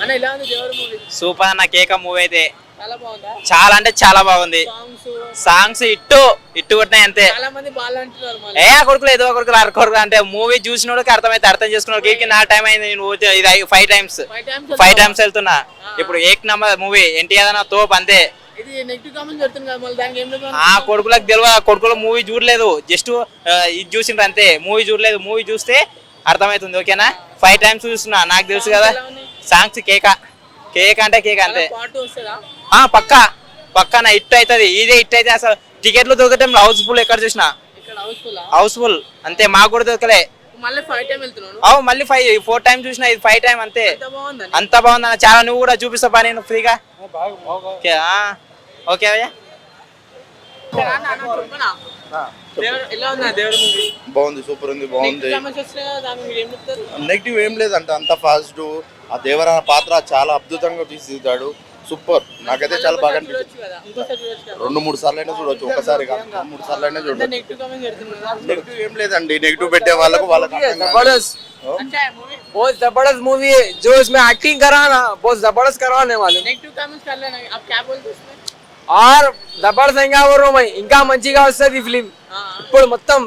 అన్న ఎలా ఉంది దేవుడు మూవీ? సూపర్ అన్న. కేక మూవీ అయితే చాలా బాగుందా? చాలా అంటే చాలా బాగుంది. సాంగ్స్ ఇట్టు కొట్టినాయి అంతే. చాలా మంది బాగా అంటున్నారు. కొడుకులు ఏదో కొడుకులు అరకొడుకు అంటే మూవీ చూసినోడికి అర్థమైతే అర్థం చేసుకున్నాడు. నా టైం అయింది, నేను ఇది 5 టైమ్స్ వెళ్తున్నా. ఇప్పుడు ఏక్ నంబర్ మూవీ ఎన్టీఆర్ తోపు అంతే. ఆ కొడుకులకు తెలియదు, కొడుకులు మూవీ చూడలేదు, జస్ట్ ఇది చూసిండ్రు అంతే. మూవీ చూడలేదు, మూవీ చూస్తే అర్థమవుతుంది. ఓకేనా? 5 టైమ్స్ చూస్తున్నా, నాకు తెలుసు కదా. సాంగ్స్ కేక అంటే కేక అంతే. పక్కన హిట్ అవుతుంది. ఇదే హిట్ అయితే అసలు టికెట్లు దొరకటం హౌస్ఫుల్. ఎక్కడ చూసినా హౌస్ఫుల్ అంతే. మాకు కూడా దొరకలే. మళ్ళీ 4 టైమ్స్ చూసినా, ఇది 5 టైం అంతే. అంత బాగుంది అన్న. చాలా. నువ్వు కూడా చూపిస్తా పా నేను ఫ్రీగా. ఓకే భయ్యా. బాగుంది, సూపర్ ఉంది, బాగుంది. నెగిటివ్ ఏం లేదంట, అంత ఫాస్ట్. ఆ దేవర పాత్ర చాలా అద్భుతంగా తీసిస్తాడు. సూపర్. నాకైతే చాలా బాగా అనిపించింది. 2-3 సార్లు అయినా చూడొచ్చు, ఒకసారి కాదు, 3 సార్లు అయినా చూడొచ్చు. నెగిటివ్ ఏం లేదండి. నెగిటివ్ పెట్టే వాళ్ళకు बहुत जबरदस्त मूवी है. जो इसमें एक्टिंग करा ना, बहुत जबरदस्त करवाने वाले. और जबरदस्त ఇంకా ఇంకా మంచిగా వస్తుంది ఫిలిం. ఇప్పుడు మొత్తం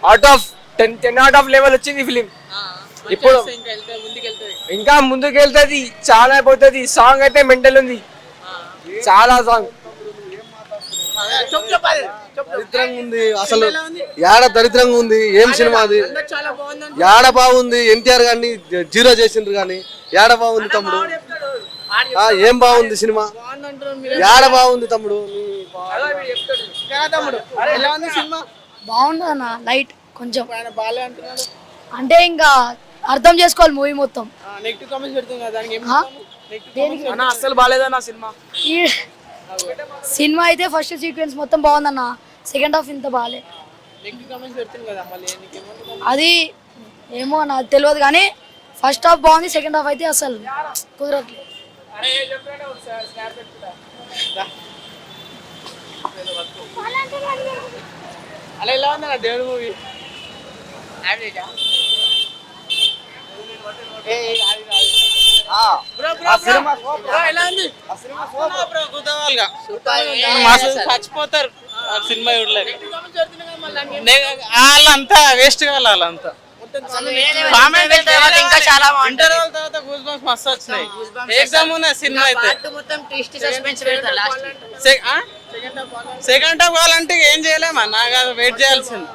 అవుట్ ఆఫ్ 10 లెవెల్ వచ్చింది ఫిలిం. ఇప్పుడు ఇంకా ముందుకు వెళ్తుంది, చాలా అయిపోతుంది. సాంగ్ అయితే మెంటల్ ఉంది, చాలా సాంగ్ దరిద్రంగా ఉంది అసలు. యాడ దరిద్రంగా ఉంది. ఏం సినిమా అది? యాడ బాగుంది. ఎన్టీఆర్ గారిని 0 చేసిండ్రు కానీ యాడ బాగుంది తమ్ముడు? ఏం బాగుంది సినిమా? యాడ బాగుంది తమ్ముడు? బాగుంది అన్న. లైట్ కొంచెం అంటే ఇంకా అర్థం చేసుకోవాలి మూవీ మొత్తం. అస్సలు బాగాలేదన్న సినిమా. సినిమా అయితే ఫస్ట్ సీక్వెన్స్ మొత్తం బాగుందన్న, సెకండ్ హాఫ్ ఇంత బాగాలే. అది ఏమో నాకు తెలియదు కానీ ఫస్ట్ హాఫ్ బాగుంది, సెకండ్ హాఫ్ అయితే అసలు కుదరట్లేదు. అలా ఎలా ఉందన్న దేవుడు మూవీ? చచ్చిపోతారు సినిమా చూడలేదు. వాళ్ళంతా వేస్ట్ గా వాళ్ళంతా. ఇంకా చాలా ఇంటర్వల్ తర్వాత గూస్ బంప్స్ మస్తు వచ్చినాయి. ఎగ్జామ్ ఉన్న సినిమా అయితే సెకండ్ హాఫ్ కావాలంటే ఏం చేయలేమా? నాకు వెయిట్ చేయాల్సింది.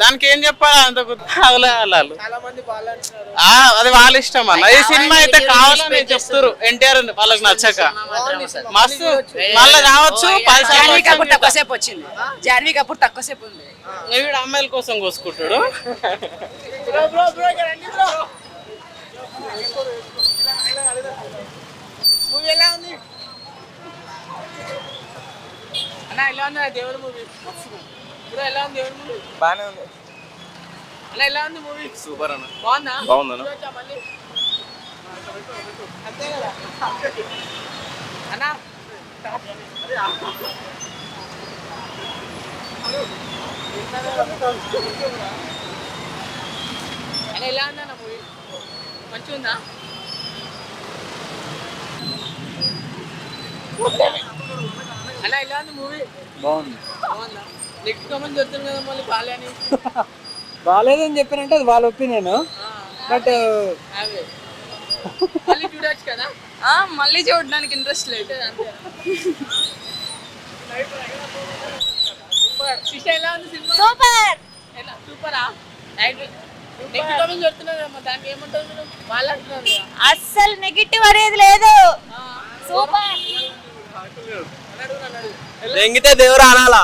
దానికి ఏం చెప్పాలి? అంత వాళ్ళు అది వాళ్ళ ఇష్టం అన్న. ఈ సినిమా అయితే కావాలని చెప్తారు ఎన్టీఆర్ వాళ్ళకి నచ్చక. మస్తు మళ్ళీ రావచ్చు. 10 సార్లు తక్కువసేపు వచ్చింది. జాన్వీ కపూర్ తక్కువసేపు ఉంది. వీడు అమ్మాయిల కోసం కోసుకుంటాడు. ఎలా ఉంది అన్న? ఎలా ఉంది దేవుడు మూవీ? ఎలా ఉంది దేవుడు మూవీ? బాగానే ఉంది అలా. ఎలా ఉంది మూవీ? సూపర్ అన్న. బాగుందా? బాగుందన్న. అంతే కదా అన్న. అలా ఎలా ఉందన్న మూవీ? మంచిగా ఉందా? అలా ఎలా ఉంది మూవీ? బాగుంది. బాగుందా? నెక్స్ట్ కామెంట్ చెప్తాను కదా మళ్ళీ బాలేని. బాగాలేదని చెప్పానంటే అది వాళ్ళ ఒపీనియన్. బట్ మళ్ళీ చూడొచ్చు కదా. మళ్ళీ చూడడానికి ఇంట్రెస్ట్ లేదు. ఎలా ఉంది సినిమా? సూపర్. సూపరా? నెక్స్ట్ కామెంట్ చెప్తున్నారు కదా, దానికి ఏమంటారు మీరు? వాళ్ళు అంటున్నారు కదా. అస్సలు నెగిటివ్ అనేది లేదు. సూపర్. ఎంగితే దేవుడు అనాలా.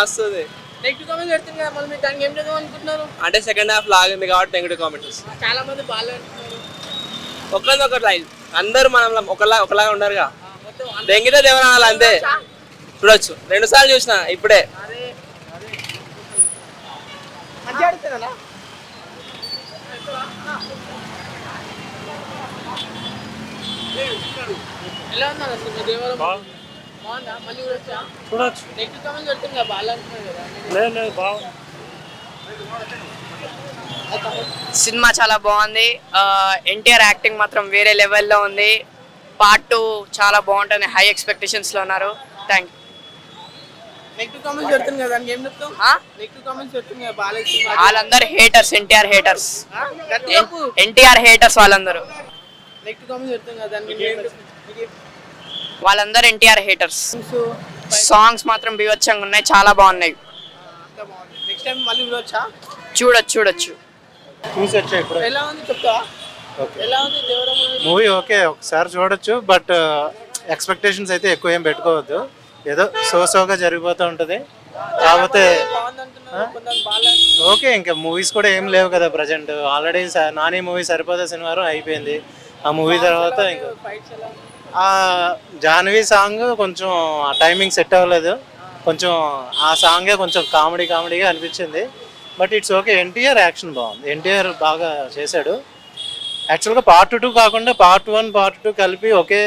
వస్తుంది. నెగిటివ్ కామెంట్ చెప్తున్నారు కదా, మళ్ళీ మీరు దానికి ఏం చేద్దాం అనుకుంటున్నారు? అంటే సెకండ్ హాఫ్ లాగింది కాబట్టి నెగిటివ్ కామెంట్స్. చాలా మంది బాగా అంటున్నారు. ఒకటి లైన్ అందరూ మనం ఒకలాగా ఉండరుగా. దెంగితే దేవుడు అనాలి అంతే. చూడొచ్చు. 2 సార్లు చూసిన ఇప్పుడే. ఎలా ఉందా దేవరం? బాగుందా? మళ్ళీ చూడొచ్చు. నెక్స్ట్ కామెంట్ చెప్తున్నారు కదా, బాగా అంటున్నారు కదా. బాగుంది. సినిమా చాలా బాగుంది. ఎన్టీఆర్ యాక్టింగ్ మాత్రం వేరే లెవెల్లో ఉంది. పార్ట్ 2 చాలా బాగుంటుంది. హై ఎక్స్పెక్టేషన్స్ లో ఉన్నారు. థ్యాంక్ నెగిటివ్ కామెంట్స్ పెడుతుంది కదా దానికి ఏం చెప్తావు? నెగిటివ్ కామెంట్స్ పెడుతుంది కదా బాలయ్య. వాళ్ళందరూ haters, NTR haters, NTR haters వాళ్ళందరూ. నెగిటివ్ కామెంట్స్ పెడుతుంది కదా దానికి ఏం చెప్తావు? వాళ్ళందరూ ఎన్టీఆర్ హేటర్స్. సాంగ్స్ మాత్రం బీభత్సంగా ఉన్నాయి, చాలా బాగున్నాయి. నెక్స్ట్ టైం మళ్ళీ చూడొచ్చా? చూడొచ్చు. చూసొచ్చా ఇప్పుడు? ఎలా ఉంది చెప్తావా? ఎలా ఉంది దేవరా మూవీ? ఓకే, ఒకసారి చూడొచ్చు, బట్ ఎక్స్పెక్టేషన్స్ అయితే ఎక్కువ ఏం పెట్టుకోవద్దు. ఏదో సోగా జరిగిపోతూ ఉంటుంది. కాకపోతే ఓకే, ఇంకా మూవీస్ కూడా ఏం లేవు కదా ప్రజెంట్. ఆల్రెడీ నాని మూవీ సరిపోతే శనివారం అయిపోయింది. ఆ మూవీ తర్వాత ఇంకా ఆ జాన్వీ సాంగ్ కొంచెం ఆ టైమింగ్ సెట్ అవ్వలేదు. కొంచెం ఆ సాంగే కొంచెం కామెడీగా అనిపించింది. But it's okay. NTR action బాగుంది. ఎన్టీఆర్ బాగా చేశాడు. యాక్చువల్గా పార్ట్ 2 కాకుండా పార్ట్ 1 పార్ట్ 2 కలిపి ఒకే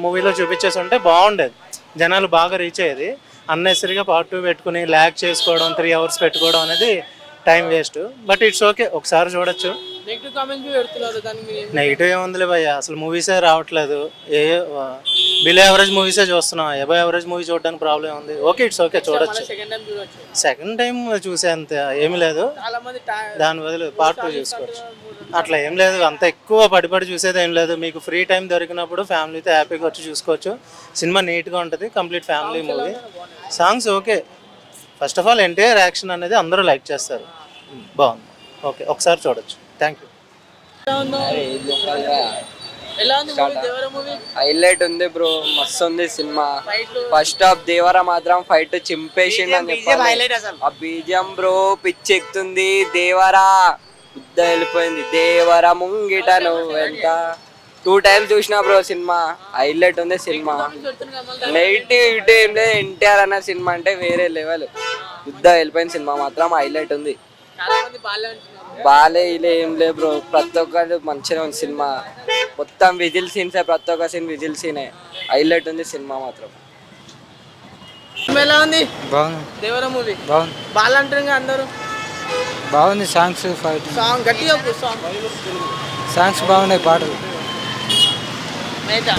మూవీలో చూపించేసి ఉంటే బాగుండేది. జనాలు బాగా రీచ్ అయ్యేది. అన్నెసరీగా పార్ట్ 2 పెట్టుకుని ల్యాగ్ చేసుకోవడం, 3 hours పెట్టుకోవడం అనేది time waste. But it's okay, ఒకసారి చూడొచ్చు. నెగిటివ్ కామెంట్స్ పెడుతున్నారు దానికి నెగిటివ్ ఏముందిలే భయ్య, అసలు మూవీసే రావట్లేదు. బిలో యావరేజ్ మూవీసే చూస్తున్నాం. ఎబో యావరేజ్ మూవీ చూడడానికి ప్రాబ్లం ఉంది. ఓకే, ఇట్స్ ఓకే, చూడొచ్చు. సెకండ్ టైం చూసే అంత ఏమి లేదు. దాని బదులు పార్ట్ 2 చూసుకోవచ్చు. అట్లా ఏం లేదు, అంత ఎక్కువ పడిపడి చూసేది ఏం లేదు. మీకు ఫ్రీ టైం దొరికినప్పుడు ఫ్యామిలీతో హ్యాపీగా వచ్చి చూసుకోవచ్చు. సినిమా నీట్గా ఉంటుంది, complete family movie. Songs okay. First of all NTR action అనేది అందరూ లైక్ చేస్తారు. బాగుంది. ఓకే, ఒకసారి చూడొచ్చు. Thank you. హైలైట్ ఉంది బ్రో, మస్తు ఉంది సినిమా. ఫస్ట్ హాఫ్ దేవరా మాత్రం ఫైట్ చింపేసిండు అని చెప్పాలి. ఆ బీజియం బ్రో పిచ్చి ఎక్కుతుంది. దేవరా బుద్ధ వెళ్ళిపోయింది. దేవరా ముంగిట నువ్వు ఎంత 2 times చూసినా బ్రో సినిమా. హైలైట్ ఉంది సినిమా. నెగిటివ్ ఇటు ఏం లేదు. ఎన్టీఆర్ అన్న సినిమా అంటే వేరే లెవెల్. బుద్ధ వెళ్ళిపోయింది సినిమా మాత్రం. హైలైట్ ఉంది. బాలే ఇలా ఏం లేదు బ్రో, ప్రతి ఒక్కరు మంచిగా ఉంది సినిమా. మొత్తం విజిల్ సీన్సే, ప్రతి ఒక్క సీన్ విజిల్ సీనే. హైలైట్ ఉంది సినిమా మాత్రం. ఎలా ఉంది బాగుంది. దేవరా మూవీ బాగుంది. బాగా అంటారు అందరూ. బాగుంది. సాంగ్స్ ఫైట్ సాంగ్ గట్టిగా సాంగ్స్ బాగున్నాయి. పాటలు మేజా